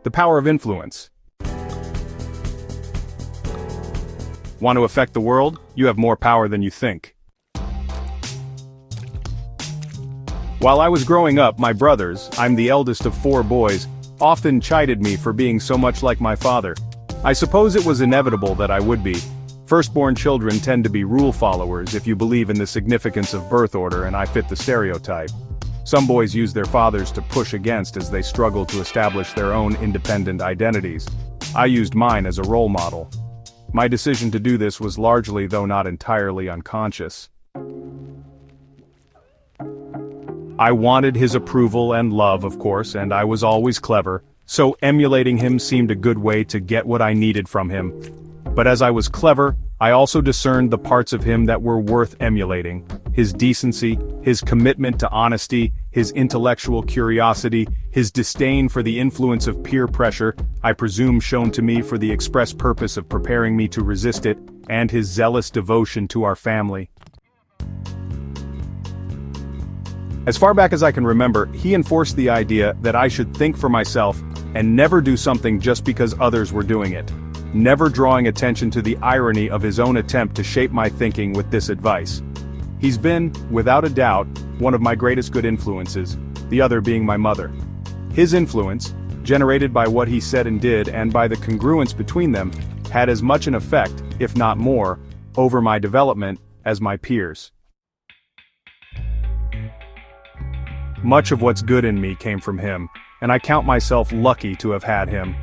The power of influence. Want to affect the world? You have more power than you think. While I was growing up, my brothers, I'm the eldest of 4 boys, often chided me for being so much like my father. I suppose it was inevitable that I would be. Firstborn children tend to be rule followers if you believe in the significance of birth order, and I fit the stereotype. Some boys use their fathers to push against as they struggle to establish their own independent identities. I used mine as a role model. My decision to do this was largely, though not entirely, unconscious. I wanted his approval and love, of course, and I was always clever, so emulating him seemed a good way to get what I needed from him. But as I was clever, I also discerned the parts of him that were worth emulating. His decency, his commitment to honesty, his intellectual curiosity, his disdain for the influence of peer pressure, I presume shown to me for the express purpose of preparing me to resist it, and his zealous devotion to our family. As far back as I can remember, he enforced the idea that I should think for myself and never do something just because others were doing it, never drawing attention to the irony of his own attempt to shape my thinking with this advice. He's been, without a doubt, one of my greatest good influences, the other being my mother. His influence, generated by what he said and did and by the congruence between them, had as much an effect, if not more, over my development as my peers. Much of what's good in me came from him, and I count myself lucky to have had him.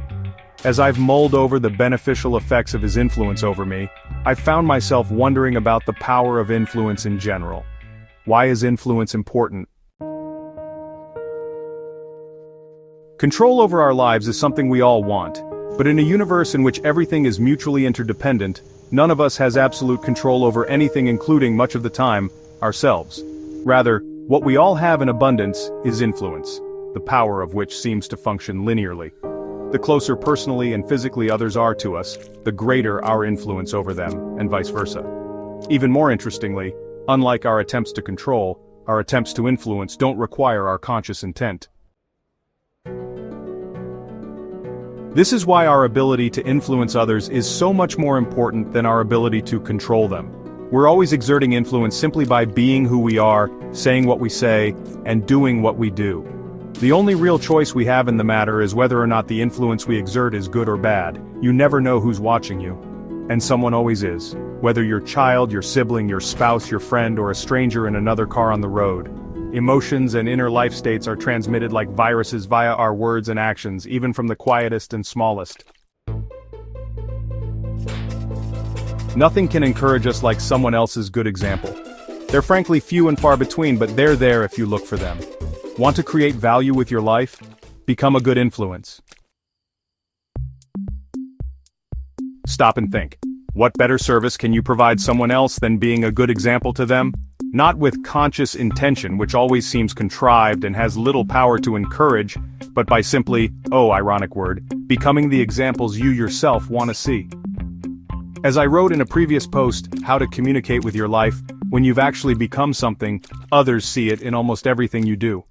As I've mulled over the beneficial effects of his influence over me, I've found myself wondering about the power of influence in general. Why is influence important? Control over our lives is something we all want, but in a universe in which everything is mutually interdependent, none of us has absolute control over anything, including, much of the time, ourselves. Rather, what we all have in abundance is influence, the power of which seems to function linearly. The closer personally and physically others are to us, the greater our influence over them, and vice versa. Even more interestingly, unlike our attempts to control, our attempts to influence don't require our conscious intent. This is why our ability to influence others is so much more important than our ability to control them. We're always exerting influence simply by being who we are, saying what we say, and doing what we do. The only real choice we have in the matter is whether or not the influence we exert is good or bad. You never know who's watching you. And someone always is. Whether your child, your sibling, your spouse, your friend, or a stranger in another car on the road. Emotions and inner life states are transmitted like viruses via our words and actions, even from the quietest and smallest. Nothing can encourage us like someone else's good example. They're frankly few and far between, but they're there if you look for them. Want to create value with your life? Become a good influence. Stop and think. What better service can you provide someone else than being a good example to them? Not with conscious intention, which always seems contrived and has little power to encourage, but by simply, oh ironic word, becoming the examples you yourself want to see. As I wrote in a previous post, How to Communicate with Your Life, when you've actually become something, others see it in almost everything you do.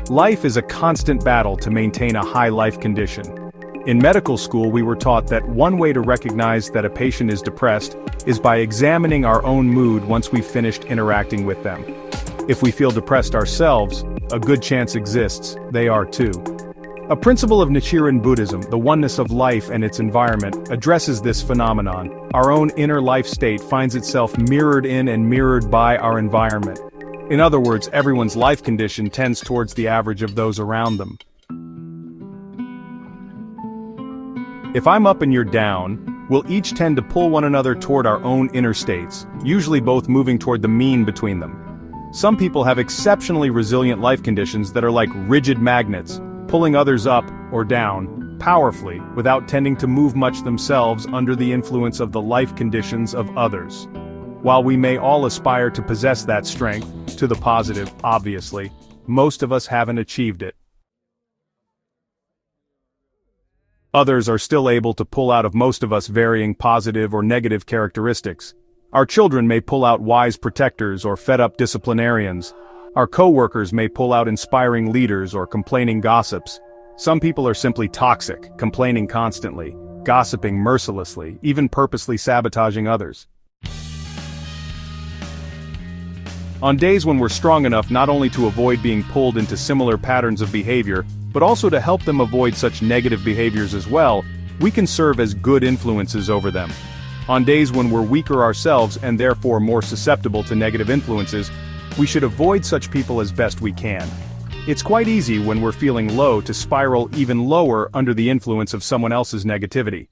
Life is a constant battle to maintain a high life condition. In medical school, we were taught that one way to recognize that a patient is depressed is by examining our own mood once we've finished interacting with them. If we feel depressed ourselves, a good chance exists they are too. A principle of Nichiren Buddhism, the oneness of life and its environment, addresses this phenomenon. Our own inner life state finds itself mirrored in and mirrored by our environment. In other words, everyone's life condition tends towards the average of those around them. If I'm up and you're down, we'll each tend to pull one another toward our own inner states, usually both moving toward the mean between them. Some people have exceptionally resilient life conditions that are like rigid magnets, pulling others up or down, powerfully, without tending to move much themselves under the influence of the life conditions of others. While we may all aspire to possess that strength, to the positive, obviously, most of us haven't achieved it. Others are still able to pull out of most of us varying positive or negative characteristics. Our children may pull out wise protectors or fed-up disciplinarians. Our coworkers may pull out inspiring leaders or complaining gossips. Some people are simply toxic, complaining constantly, gossiping mercilessly, even purposely sabotaging others. On days when we're strong enough not only to avoid being pulled into similar patterns of behavior, but also to help them avoid such negative behaviors as well, we can serve as good influences over them. On days when we're weaker ourselves and therefore more susceptible to negative influences, we should avoid such people as best we can. It's quite easy when we're feeling low to spiral even lower under the influence of someone else's negativity.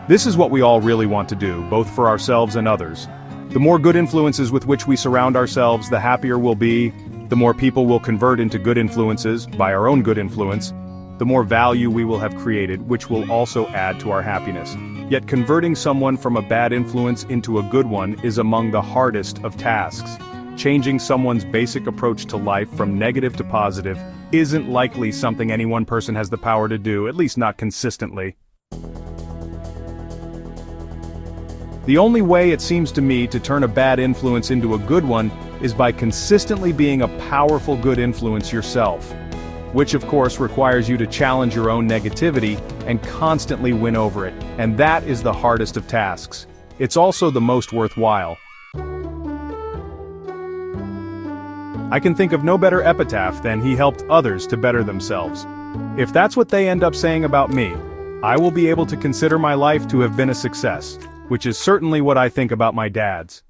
This is what we all really want to do, both for ourselves and others. The more good influences with which we surround ourselves, the happier we'll be. The more people will convert into good influences, by our own good influence. The more value we will have created, which will also add to our happiness. Yet converting someone from a bad influence into a good one is among the hardest of tasks. Changing someone's basic approach to life from negative to positive isn't likely something any one person has the power to do, at least not consistently. The only way it seems to me to turn a bad influence into a good one is by consistently being a powerful good influence yourself. Which of course requires you to challenge your own negativity and constantly win over it, and that is the hardest of tasks. It's also the most worthwhile. I can think of no better epitaph than "He helped others to better themselves." If that's what they end up saying about me, I will be able to consider my life to have been a success, which is certainly what I think about my dad's.